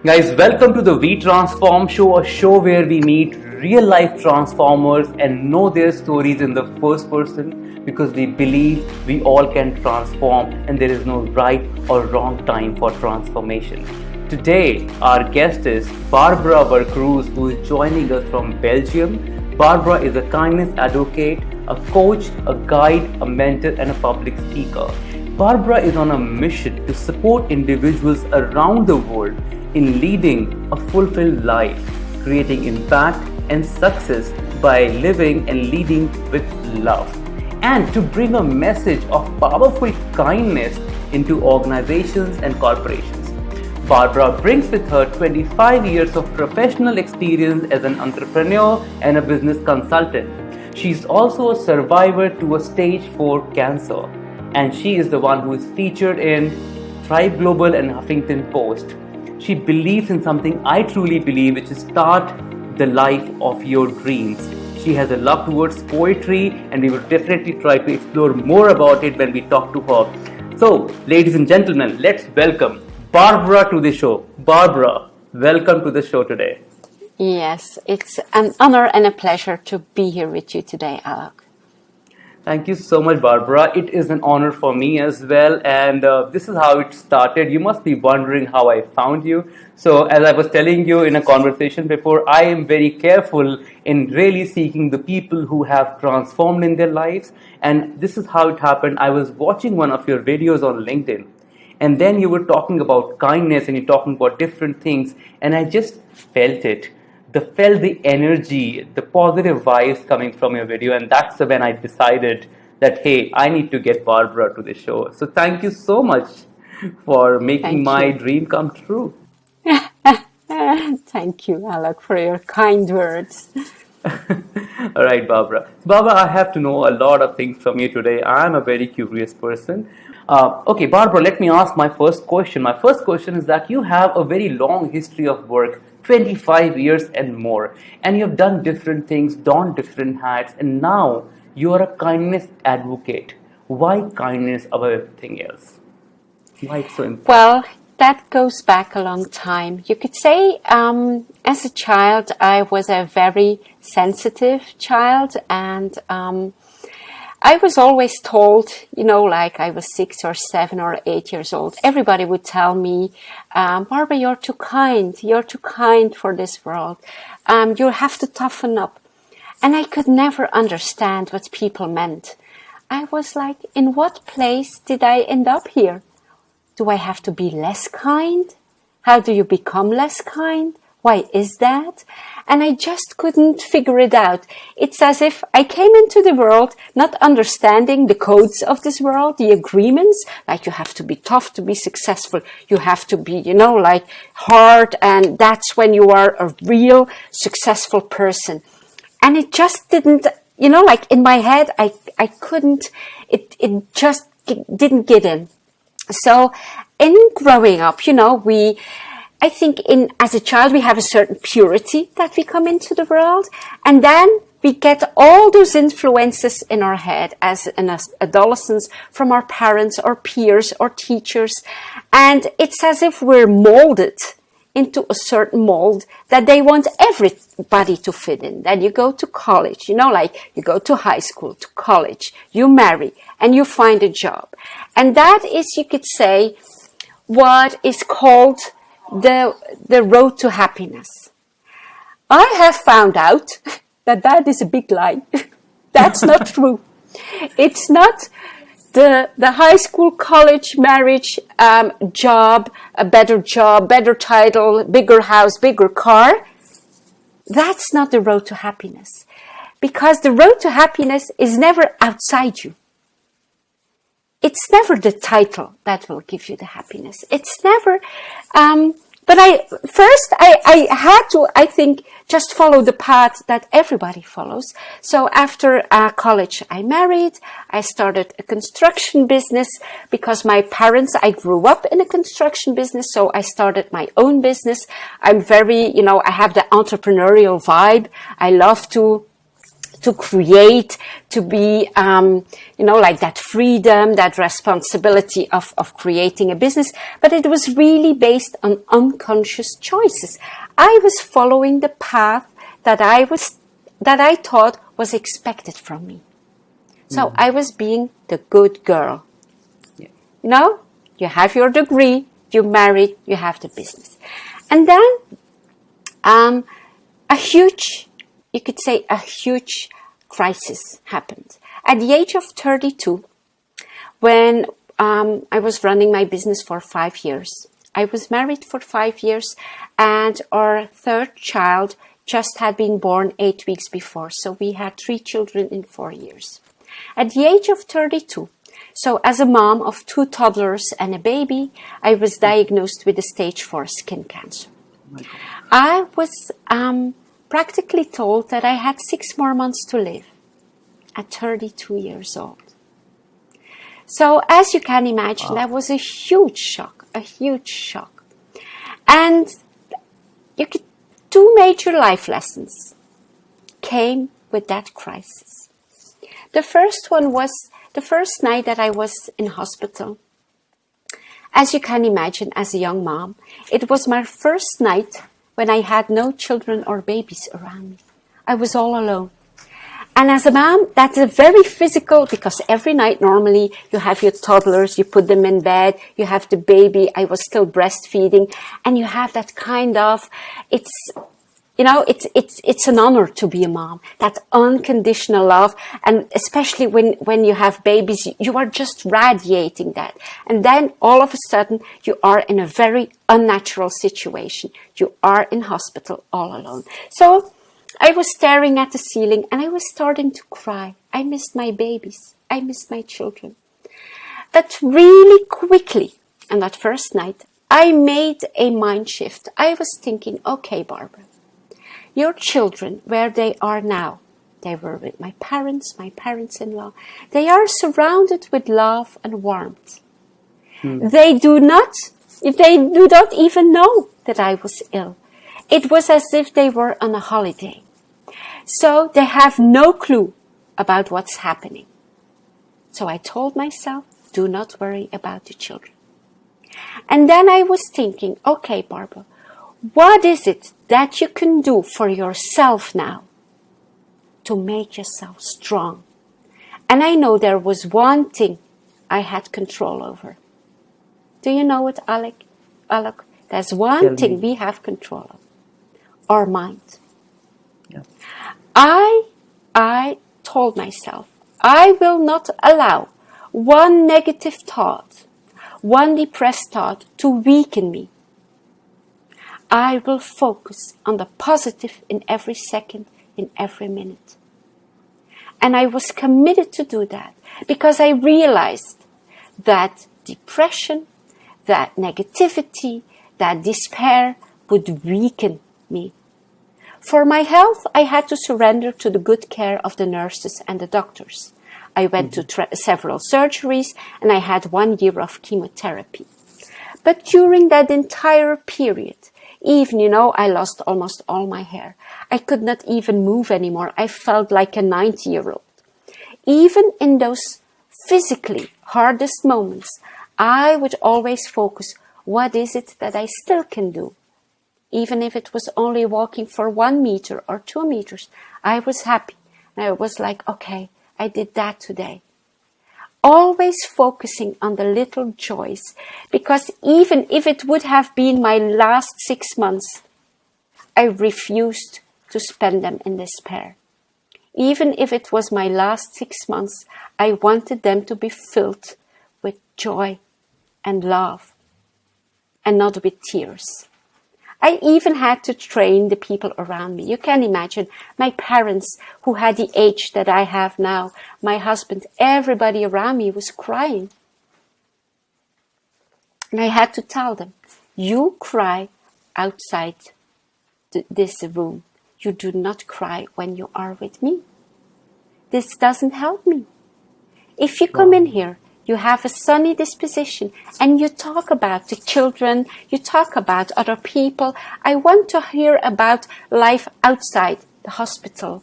Guys, welcome to the WeTransform show, a show where we meet real life transformers and know their stories in the first person because we believe we all can transform and there is no right or wrong time for transformation. Today, our guest is Barbara Vercruysse, who is joining us from Belgium. Barbara is a kindness advocate, a coach, a guide, a mentor, and a public speaker. Barbara is on a mission to support individuals around the world in leading a fulfilled life, creating impact and success by living and leading with love, and to bring a message of powerful kindness into organizations and corporations. Barbara brings with her 25 years of professional experience as an entrepreneur and a business consultant. She is also a survivor to a stage 4 cancer, and she is the one who is featured in Thrive Global and Huffington Post. She believes in something I truly believe, which is start the life of your dreams. She has a love towards poetry, and we will definitely try to explore more about it when we talk to her. So, ladies and gentlemen, let's welcome Barbara to the show. Barbara, welcome to the show today. Yes, it's an honor and a pleasure to be here with you today, Alok. Thank you so much, Barbara. It is an honor for me as well. And this is how it started. You must be wondering how I found you. So as I was telling you in a conversation before, I am very careful in really seeking the people who have transformed in their lives. And this is how it happened. I was watching one of your videos on LinkedIn. And then you were talking about kindness and you're talking about different things. And I just felt it. Felt the energy, the positive vibes coming from your video, and that's when I decided that, hey, I need to get Barbara to the show. So thank you so much for making my dream come true. Thank you, Alok, for your kind words. All right, Barbara. Barbara, I have to know a lot of things from you today. I'm a very curious person. Okay, Barbara, let me ask my first question. My first question is that you have a very long history of work, 25 years and more, and you've done different things, donned different hats, and now you are a kindness advocate. Why kindness above everything else? Why it's so important? Well, that goes back a long time. You could say, as a child, I was a very sensitive child, and I was always told, like I was 6 or 7 or 8 years old, everybody would tell me, Barbara, you're too kind for this world. You have to toughen up. And I could never understand what people meant. I was like, in what place did I end up here? Do I have to be less kind? How do you become less kind? Why is that? And I just couldn't figure it out. It's as if I came into the world not understanding the codes of this world, the agreements, like you have to be tough to be successful. You have to be, like hard, and that's when you are a real successful person. And it just didn't, like in my head, I couldn't, it just didn't get in. So in growing up, I think as a child, we have a certain purity that we come into the world, and then we get all those influences in our head as adolescents from our parents or peers or teachers. And it's as if we're molded into a certain mold that they want everybody to fit in. Then you go to college, like you go to high school, to college, you marry, and you find a job. And that is, you could say, what is called the road to happiness. I have found out that is a big lie. That's not true. It's not the high school, college, marriage, job, better title, bigger house, bigger car. That's not the road to happiness. Because the road to happiness is never outside you. It's never the title that will give you the happiness. It's never, but I had to, I think, just follow the path that everybody follows. So after college, I married. I started a construction business because my parents, I grew up in a construction business. So I started my own business. I'm very, I have the entrepreneurial vibe. I love to to create, to be, like that freedom, that responsibility of creating a business. But it was really based on unconscious choices. I was following the path that I thought was expected from me. So I was being the good girl. Yeah. You have your degree, you married, you have the business. And then a huge crisis happened. At the age of 32, when I was running my business for 5 years. I was married for 5 years, and our third child just had been born 8 weeks before. So we had 3 children in 4 years. At the age of 32, so as a mom of 2 toddlers and a baby, I was diagnosed with a stage 4 skin cancer. I was practically told that I had 6 more months to live at 32 years old. So as you can imagine, that was a huge shock. And 2 major life lessons came with that crisis. The first one was the first night that I was in hospital. As you can imagine, as a young mom, it was my first night when I had no children or babies around me. I was all alone. And as a mom, that's a very physical, because every night normally you have your toddlers, you put them in bed, you have the baby, I was still breastfeeding, and you have that kind of, it's an honor to be a mom, that unconditional love. And especially when you have babies, you are just radiating that. And then all of a sudden you are in a very unnatural situation. You are in hospital all alone. So I was staring at the ceiling and I was starting to cry. I missed my babies. I missed my children. But really quickly, on that first night, I made a mind shift. I was thinking, okay, Barbara, your children, where they are now, they were with my parents-in-law. They are surrounded with love and warmth. They do not even know that I was ill. It was as if they were on a holiday. So they have no clue about what's happening. So I told myself, do not worry about the children. And then I was thinking, okay, Barbara, what is it that you can do for yourself now to make yourself strong? And I know there was one thing I had control over. Do you know it, Alok? There's one thing we have control of. Our mind. Yeah. I told myself, I will not allow one negative thought, one depressed thought to weaken me. I will focus on the positive in every second, in every minute. And I was committed to do that because I realized that depression, that negativity, that despair would weaken me. For my health, I had to surrender to the good care of the nurses and the doctors. I went to several surgeries and I had 1 year of chemotherapy. But during that entire period, even, I lost almost all my hair. I could not even move anymore. I felt like a 90-year-old. Even in those physically hardest moments, I would always focus, what is it that I still can do? Even if it was only walking for 1 meter or 2 meters, I was happy. And I was like, okay, I did that today. Always focusing on the little joys, because even if it would have been my last 6 months, I refused to spend them in despair. Even if it was my last 6 months, I wanted them to be filled with joy and love and not with tears. I even had to train the people around me. You can imagine my parents who had the age that I have now, my husband, everybody around me was crying. And I had to tell them, you cry outside this room. You do not cry when you are with me. This doesn't help me. If you come in here, you have a sunny disposition and you talk about the children, you talk about other people. I want to hear about life outside the hospital.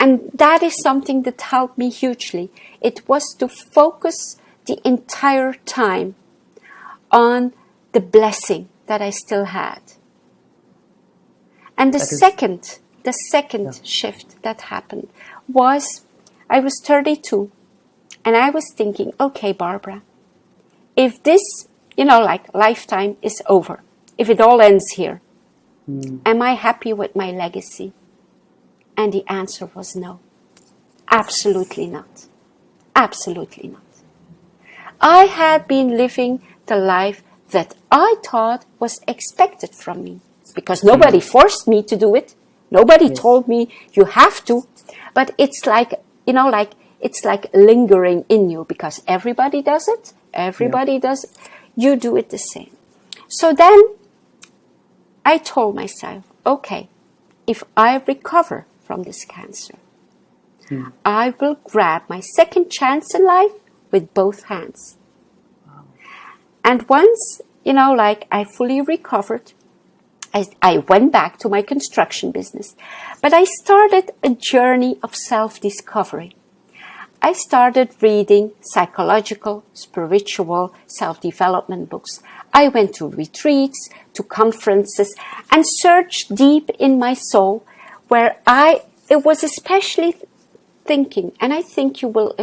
And that is something that helped me hugely. It was to focus the entire time on the blessing that I still had. And the second shift that happened was, I was 32 and I was thinking, okay, Barbara, if this, lifetime is over, if it all ends here, am I happy with my legacy? And the answer was no. Absolutely not. Absolutely not. I had been living the life that I thought was expected from me, because nobody forced me to do it. Nobody told me you have to. But it's like, it's like lingering in you, because everybody does it. Everybody does it. You do it the same. So then I told myself, okay, if I recover from this cancer, I will grab my second chance in life with both hands. Wow. And once, I fully recovered, I went back to my construction business. But I started a journey of self-discovery. I started reading psychological, spiritual, self-development books. I went to retreats, to conferences, and searched deep in my soul, where it was especially thinking, and I think you will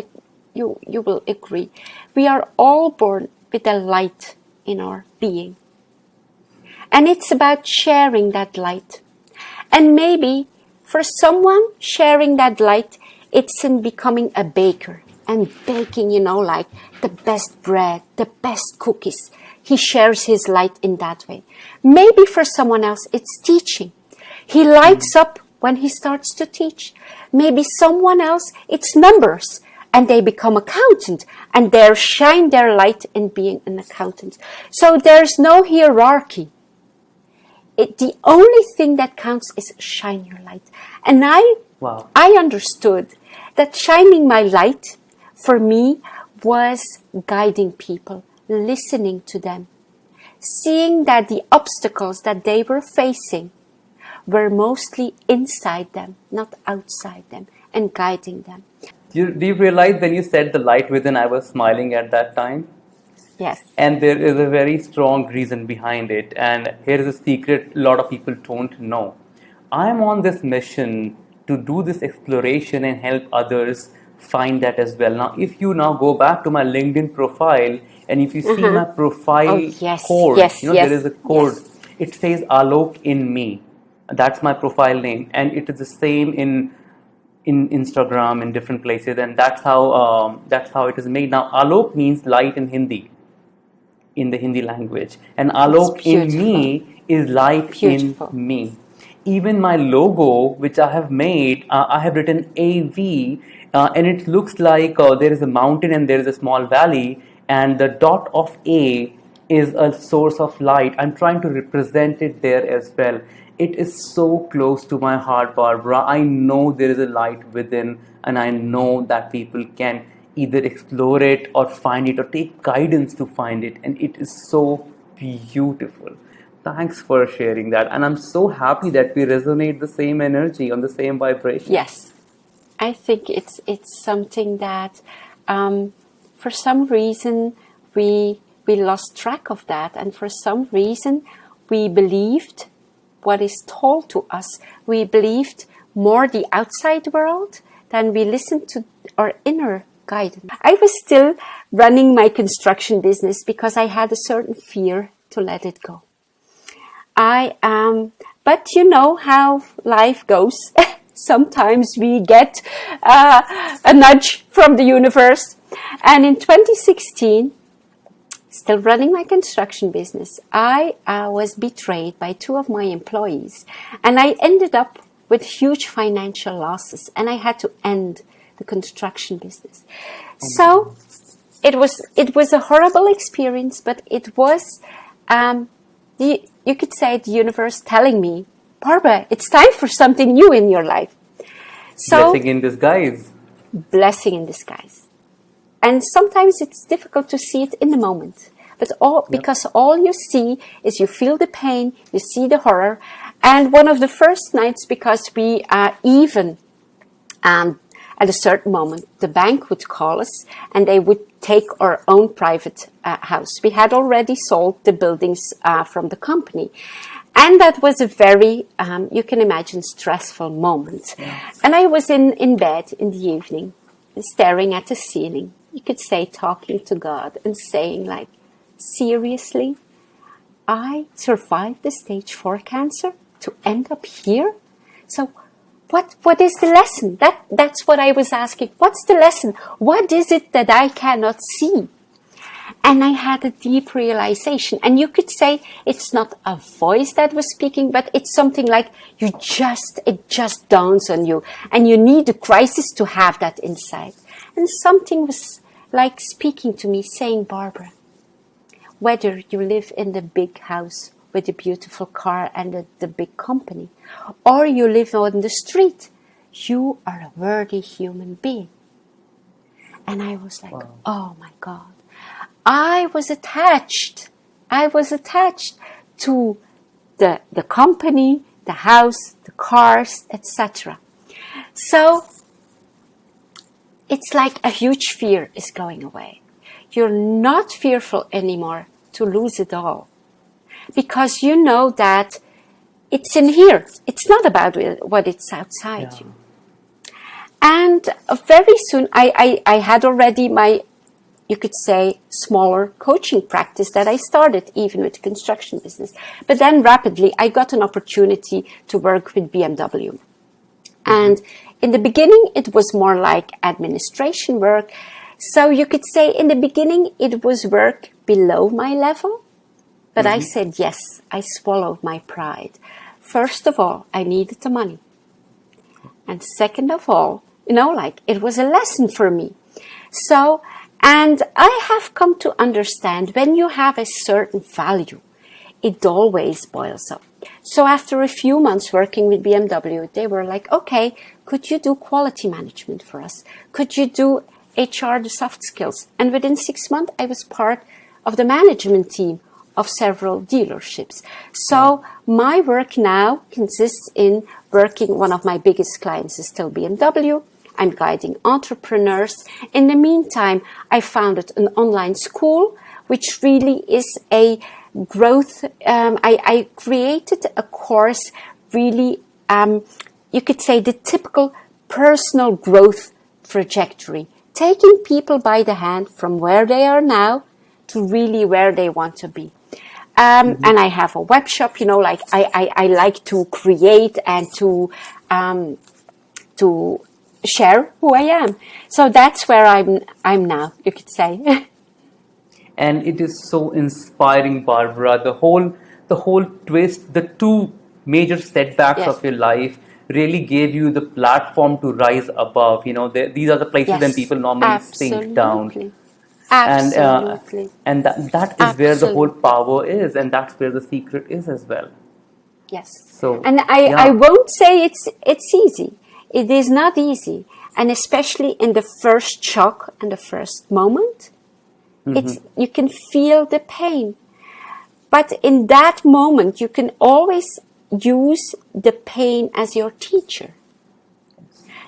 agree, we are all born with a light in our being. And it's about sharing that light. And maybe for someone, sharing that light, it's in becoming a baker and baking, the best bread, the best cookies. He shares his light in that way. Maybe for someone else, it's teaching. He lights up when he starts to teach. Maybe someone else, it's numbers, and they become accountant, and they shine their light in being an accountant. So there's no hierarchy. The only thing that counts is shine your light. And I understood that shining my light for me was guiding people, listening to them, seeing that the obstacles that they were facing were mostly inside them, not outside them, and guiding them. Do you realize when you said the light within, I was smiling at that time? Yes. And there is a very strong reason behind it. And here is a secret a lot of people don't know. I'm on this mission to do this exploration and help others find that as well. Now, if you now go back to my LinkedIn profile, and if you see my profile code, there is a code. Yes. It says Alok in me. That's my profile name, and it is the same in Instagram, in different places, and that's how it is made. Now, Alok means light in Hindi, in the Hindi language, and Alok in me is light in me. Even my logo, which I have made, I have written AV, and it looks like there is a mountain and there is a small valley, and the dot of A is a source of light. I'm trying to represent it there as well. It is so close to my heart, Barbara. I know there is a light within, and I know that people can either explore it or find it or take guidance to find it. And it is so beautiful. Thanks for sharing that. And I'm so happy that we resonate the same energy, on the same vibration. Yes. I think it's something that for some reason we lost track of that. And for some reason we believed what is told to us. We believed more the outside world than we listened to our inner guidance. I was still running my construction business because I had a certain fear to let it go. But you know how life goes. Sometimes we get a nudge from the universe. And in 2016, still running my construction business, I was betrayed by two of my employees, and I ended up with huge financial losses, and I had to end the construction business. So it was a horrible experience, but it was you could say the universe telling me, Barbara, it's time for something new in your life. So, blessing in disguise. Blessing in disguise. And sometimes it's difficult to see it in the moment. But because all you see is you feel the pain, you see the horror. And one of the first nights, because we even And at a certain moment, the bank would call us and they would take our own private house. We had already sold the buildings from the company. And that was a very, you can imagine, stressful moment. Yeah. And I was in bed in the evening, staring at the ceiling. You could say talking to God and saying like, seriously, I survived the stage 4 cancer to end up here? So what is the lesson? That's what I was asking. What's the lesson? What is it that I cannot see? And I had a deep realization. And you could say it's not a voice that was speaking, but it's something like it just dawns on you. And you need a crisis to have that insight. And something was like speaking to me, saying, Barbara, whether you live in the big house with a beautiful car and the big company, or you live on the street, you are a worthy human being. And I was like, wow. Oh my God. I was attached to the company, the house, the cars, etc. So it's like a huge fear is going away. You're not fearful anymore to lose it all, because you know that it's in here. It's not about what it's outside you. And very soon I had already my, you could say, smaller coaching practice that I started even with the construction business. But then rapidly I got an opportunity to work with BMW. And in the beginning it was more like administration work. So you could say in the beginning it was work below my level. But I said yes, I swallowed my pride. First of all, I needed the money. And second of all, like it was a lesson for me. So, and I have come to understand when you have a certain value, it always boils up. So after a few months working with BMW, they were like, okay, could you do quality management for us? Could you do HR, the soft skills? And within 6 months, I was part of the management team of several dealerships. So my work now consists in working, one of my biggest clients is still BMW. I'm guiding entrepreneurs. In the meantime, I founded an online school, which really is a growth. I created a course, really, you could say the typical personal growth trajectory, taking people by the hand from where they are now to really where they want to be. And I have a web shop, like I like to create and to share who I am. So that's where I'm now, you could say. And it is so inspiring, Barbara. The whole twist, the two major setbacks of your life really gave you the platform to rise above. These are the places when people normally sink down. Absolutely. And that is where the whole power is, and that's where the secret is as well. Yes. So, and I won't say it's easy. It is not easy, and especially in the first shock and the first moment, you can feel the pain. But in that moment, you can always use the pain as your teacher.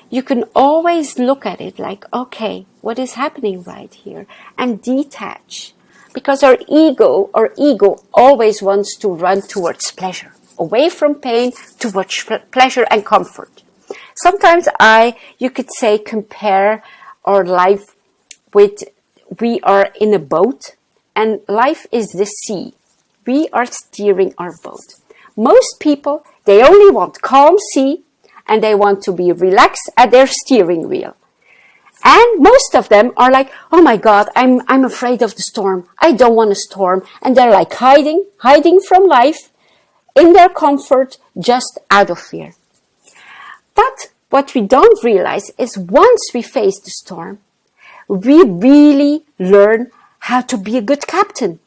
You can always look at it like, okay, what is happening right here? And detach. Because our ego always wants to run towards pleasure. Away from pain, towards pleasure and comfort. Sometimes you could say, compare our life with, we are in a boat and life is the sea. We are steering our boat. Most people, they only want calm sea and they want to be relaxed at their steering wheel. And most of them are like, oh my God, I'm afraid of the storm. I don't want a storm. And they're like hiding from life in their comfort, just out of fear. But what we don't realize is once we face the storm, we really learn how to be a good captain.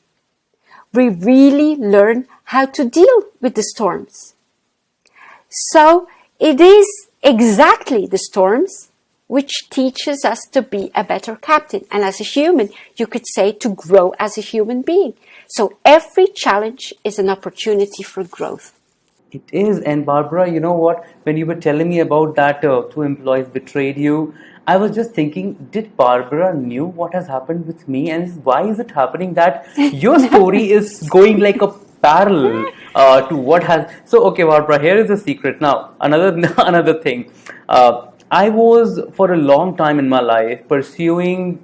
We really learn how to deal with the storms. So it is exactly the storms which teaches us to be a better captain. And as a human, you could say to grow as a human being. So every challenge is an opportunity for growth. It is. And Barbara, you know what? When you were telling me about that two employees betrayed you, I was just thinking, did Barbara knew what has happened with me, and why is it happening that your story is going like a parallel to what has? So, okay, Barbara, here is the secret. Now, another another thing. I was for a long time in my life pursuing,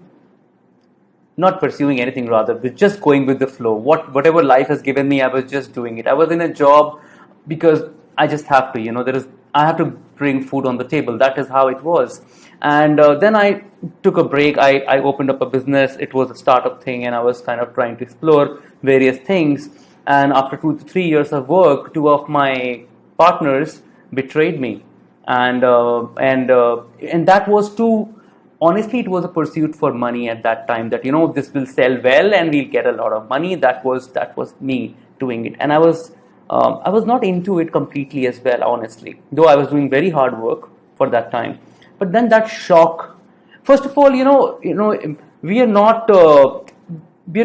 not pursuing anything, rather but just going with the flow. Whatever life has given me, I was just doing it. I was in a job because I just have to, I have to bring food on the table. That is how it was. And then I took a break. I opened up a business. It was a startup thing, and I was kind of trying to explore various things. And after 2 to 3 years of work, two of my partners betrayed me. And that was too, honestly, it was a pursuit for money at that time, that this will sell well and we'll get a lot of money. That was me doing it. And I was not into it completely as well, honestly, though I was doing very hard work for that time. But then that shock, first of all, we are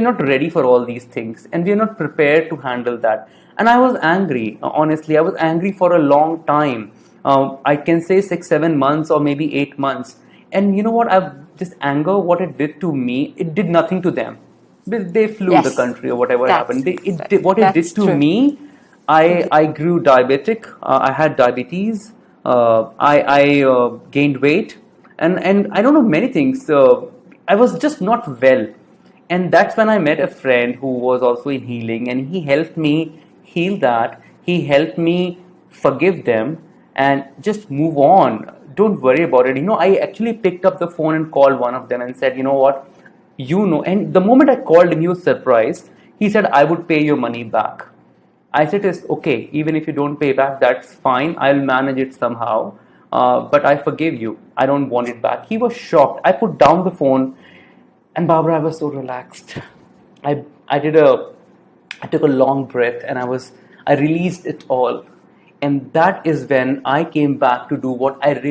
not ready for all these things, and we are not prepared to handle that. And I was angry, honestly. I was angry for a long time. I can say 6 7 months or maybe 8 months. And you know what? This anger, what it did to me, it did nothing to them. They flew the Yes, country or whatever happened. What it did that's to true. me, I grew diabetic. I had diabetes. I gained weight, and I don't know, many things. I was just not well. And that's when I met a friend who was also in healing, and he helped me heal that. He helped me forgive them and just move on. Don't worry about it. I actually picked up the phone and called one of them and said, you know what? And the moment I called him, he was surprised. He said, I would pay your money back. I said, it's okay. Even if you don't pay back, that's fine. I'll manage it somehow. But I forgive you. I don't want it back. He was shocked. I put down the phone, and Barbara, I was so relaxed. I I did a I took a long breath, and I released it all. And that is when I came back to do what I'm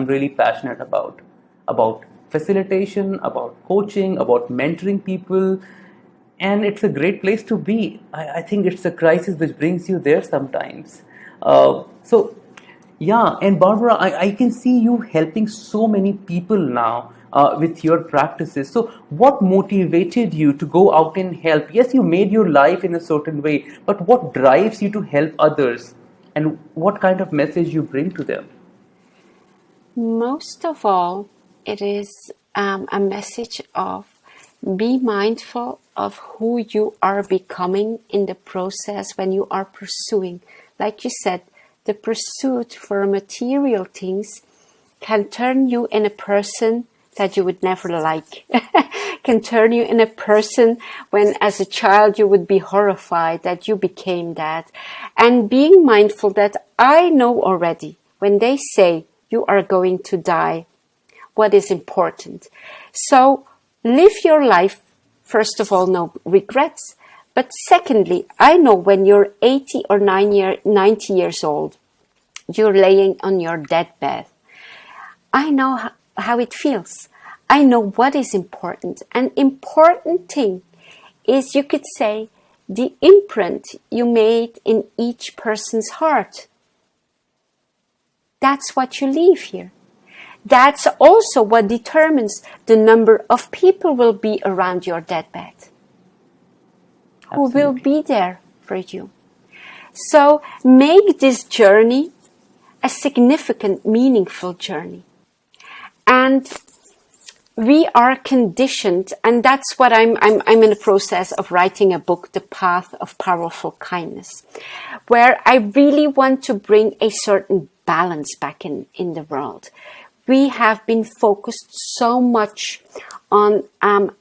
really passionate about facilitation, about coaching, about mentoring people. And it's a great place to be. I think it's a crisis which brings you there sometimes. So yeah, and Barbara, I can see you helping so many people now with your practices. So, what motivated you to go out and help? Yes, you made your life in a certain way, but what drives you to help others, and what kind of message you bring to them? Most of all, it is a message of be mindful of who you are becoming in the process when you are pursuing. Like you said, the pursuit for material things can turn you in a person that you would never like, can turn you in a person when as a child you would be horrified that you became that. And being mindful that I know already when they say you are going to die, what is important. So live your life, first of all, no regrets. But secondly, I know when you're 80 or 90 years old, you're laying on your deathbed. I know how it feels. I know what is important. An important thing is, you could say, the imprint you made in each person's heart. That's what you leave here. That's also what determines the number of people will be around your deathbed, who will be there for you. So make this journey a significant, meaningful journey. And we are conditioned, and that's what I'm in the process of writing a book, The Path of Powerful Kindness, where I really want to bring a certain balance back in the world. We have been focused so much on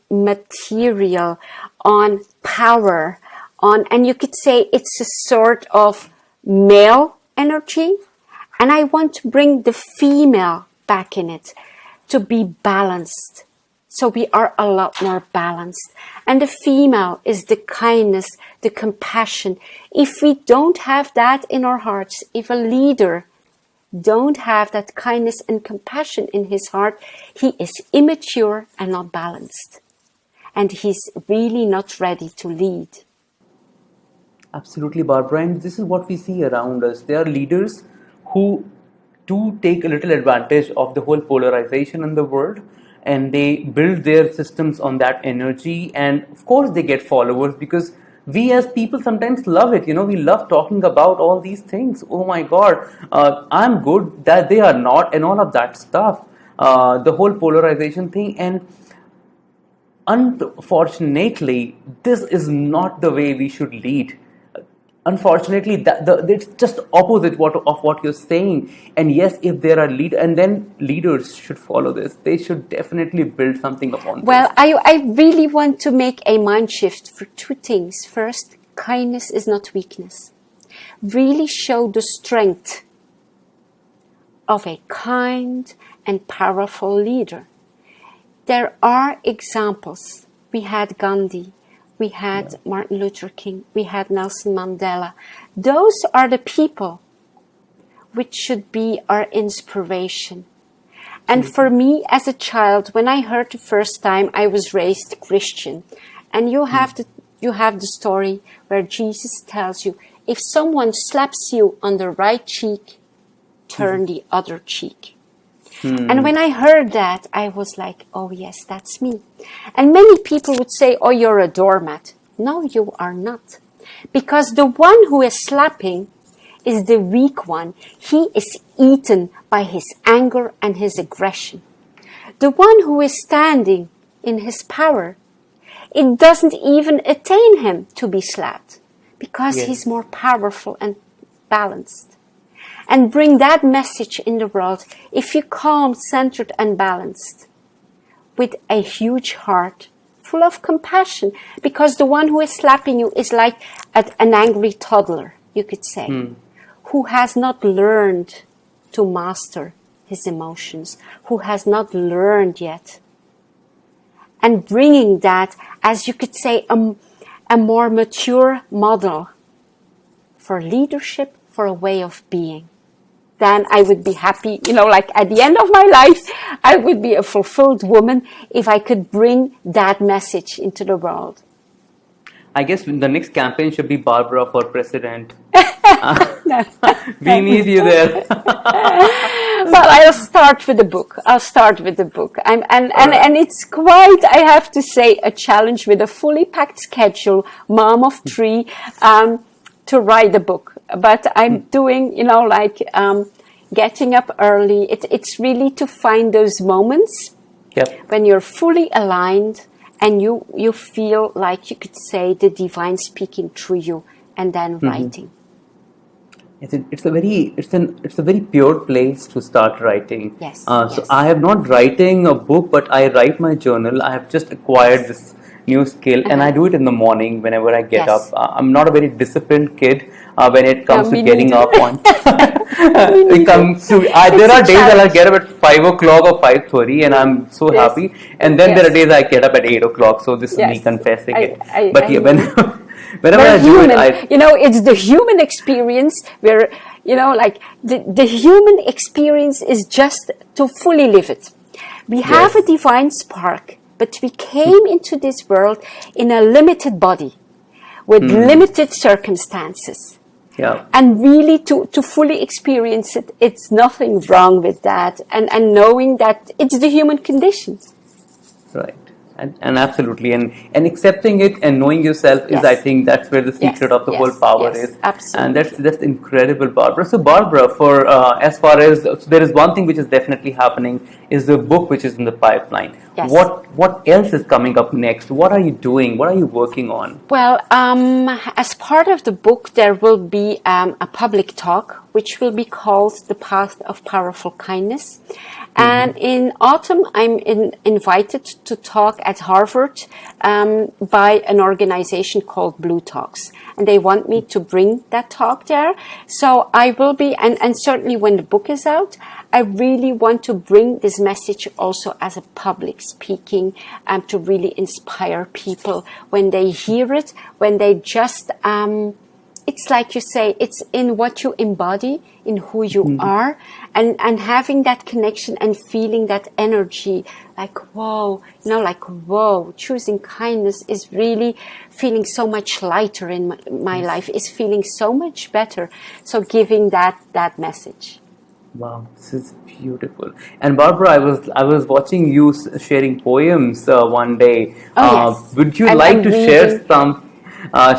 material, on power, and you could say it's a sort of male energy. And I want to bring the female back in it to be balanced. So we are a lot more balanced. And the female is the kindness, the compassion. If we don't have that in our hearts, if a leader don't have that kindness and compassion in his heart, he is immature and not balanced. And he's really not ready to lead. Absolutely, Barbara. And this is what we see around us. There are leaders who do take a little advantage of the whole polarization in the world, and they build their systems on that energy. And of course, they get followers because we as people sometimes love it. We love talking about all these things. Oh my God, I'm good, that they are not, and all of that stuff. The whole polarization thing. And unfortunately, this is not the way we should lead. Unfortunately, it's just opposite of what you're saying. And yes, if there are and then leaders should follow this. They should definitely build something upon Well, this. I really want to make a mind shift for two things. First, kindness is not weakness. Really show the strength of a kind and powerful leader. There are examples. We had Gandhi. We had Martin Luther King. We had Nelson Mandela. Those are the people which should be our inspiration. And for me, as a child, when I heard the first time, I was raised Christian. And you have the story where Jesus tells you, if someone slaps you on the right cheek, turn the other cheek. And when I heard that, I was like, oh yes, that's me. And many people would say, oh, you're a doormat. No, you are not. Because the one who is slapping is the weak one. He is eaten by his anger and his aggression. The one who is standing in his power, it doesn't even attain him to be slapped because he's more powerful and balanced. And bring that message in the world. If you calm, centered and balanced with a huge heart full of compassion, because the one who is slapping you is like an angry toddler, you could say, who has not learned to master his emotions, who has not learned yet. And bringing that, as you could say, a more mature model for leadership, for a way of being. Then I would be happy, like at the end of my life, I would be a fulfilled woman if I could bring that message into the world. I guess the next campaign should be Barbara for president. We need you there. Well, I'll start with the book. And it's quite, I have to say, a challenge with a fully packed schedule, mom of 3, to write the book. But I'm doing, getting up early. It's really to find those moments when you're fully aligned and you feel like you could say the divine speaking through you, and then writing. It's a very pure place to start writing. Yes. So I have not writing a book, but I write my journal. I have just acquired this new skill, and I do it in the morning whenever I get up. I'm not a very disciplined kid when it comes to getting up on. There are days that I get up at 5 o'clock or 5:30, and I'm so happy. And then there are days I get up at 8 o'clock. So this is me confessing it. Whenever I do it, it's the human experience where, the human experience is just to fully live it. We have a divine spark, but we came into this world in a limited body with limited circumstances. Yeah. And really to fully experience it, it's nothing wrong with that. And knowing that it's the human condition. Right. And absolutely. And accepting it and knowing yourself is, I think, that's where the secret of the whole power is. Absolutely. And that's incredible, Barbara. So Barbara, for as far as, so there is one thing which is definitely happening, is the book which is in the pipeline. Yes. What else is coming up next? What are you doing? What are you working on? Well, as part of the book, there will be a public talk, which will be called The Path of Powerful Kindness. And in autumn, I'm invited to talk at Harvard by an organization called Blue Talks. And they want me to bring that talk there. So I will be, and certainly when the book is out, I really want to bring this message also as a public speaking to really inspire people when they hear it, when they just it's like you say, it's in what you embody, in who you are, and having that connection and feeling that energy, like whoa, choosing kindness is really feeling so much lighter in my life, is feeling so much better. So giving that message. Wow, this is beautiful. And Barbara, I was watching you sharing poems one day. Yes. Would you I'm like to reading.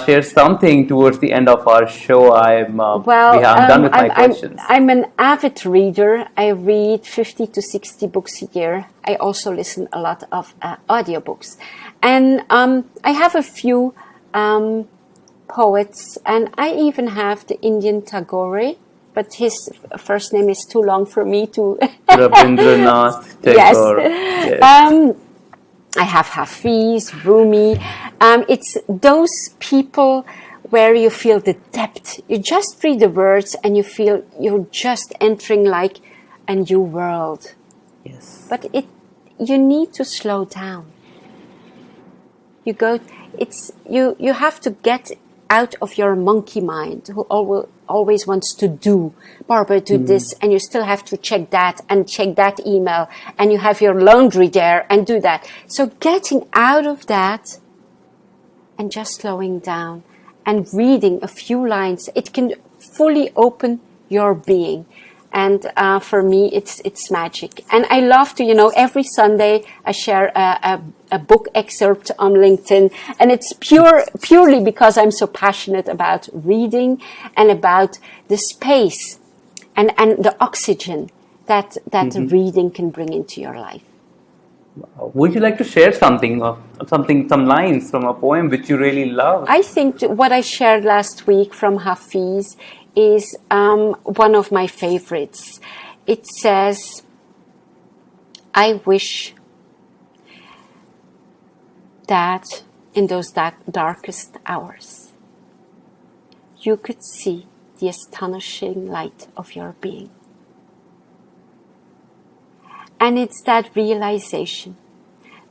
share something towards the end of our show? I'm done with my questions. I'm an avid reader. I read 50 to 60 books a year. I also listen a lot of audiobooks. And I have a few poets, and I even have the Indian Tagore, but his first name is too long for me to... Rabindranath Yes. Tagore. Yes. I have Hafiz, Rumi. It's those people where you feel the depth. You just read the words and you feel you're just entering like a new world. Yes. But you need to slow down. You have to get out of your monkey mind who always wants to do. Barbara, do this, and you still have to check that and check that email, and you have your laundry there and do that. So getting out of that and just slowing down and reading a few lines, it can fully open your being. And for me, it's magic. And I love to, every Sunday I share a book excerpt on LinkedIn. And it's purely because I'm so passionate about reading and about the space and the oxygen that reading can bring into your life. Would you like to share some lines from a poem which you really love? I think what I shared last week from Hafiz is one of my favorites. It says, I wish that in those darkest hours, you could see the astonishing light of your being. And it's that realization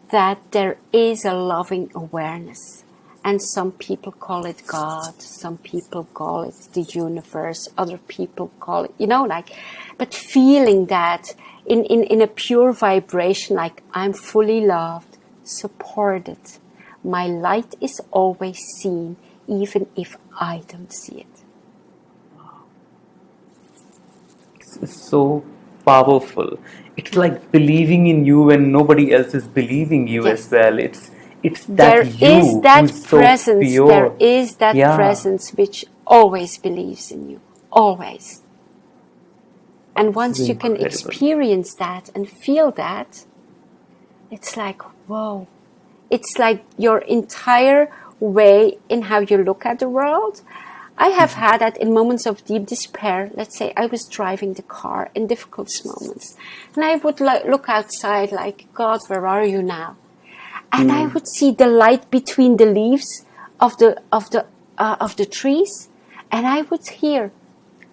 that there is a loving awareness. And some people call it God, some people call it the universe, other people call it, but feeling that in a pure vibration, like I'm fully loved, supported. My light is always seen, even if I don't see it. It's so powerful. It's like believing in you when nobody else is believing you as well. It's that there you is that who's presence. so pure. There is that presence which always believes in you, always. And once you can experience that and feel that, it's like, whoa. It's like your entire way in how you look at the world. I have had that in moments of deep despair. Let's say I was driving the car in difficult moments, and I would look outside like, God, where are you now? And I would see the light between the leaves of the trees, and I would hear,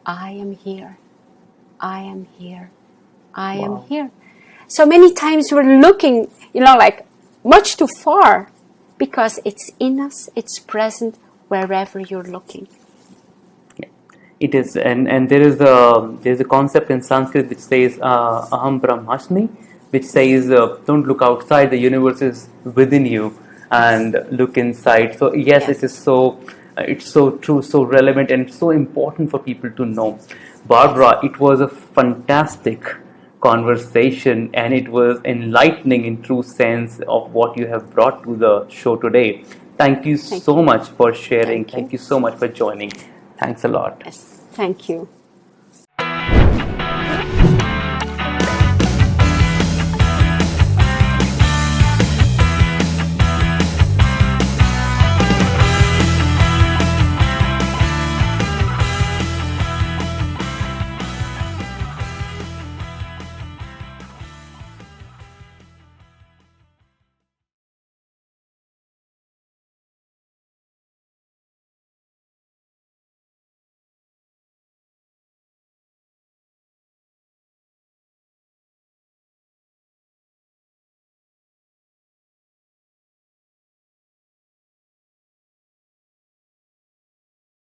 I am here, I am here, I am here. So many times we're looking, like much too far, because it's in us, it's present wherever you're looking. It is, and there's a concept in Sanskrit which says aham brahmasmi, which says don't look outside, the universe is within you, and look inside. So yes. It is it's so true, so relevant, and so important for people to know. Barbara, it was a fantastic conversation, and it was enlightening in true sense of what you have brought to the show today. Thank you so much for sharing. Thank you so much for joining. Thanks a lot. Yes, thank you.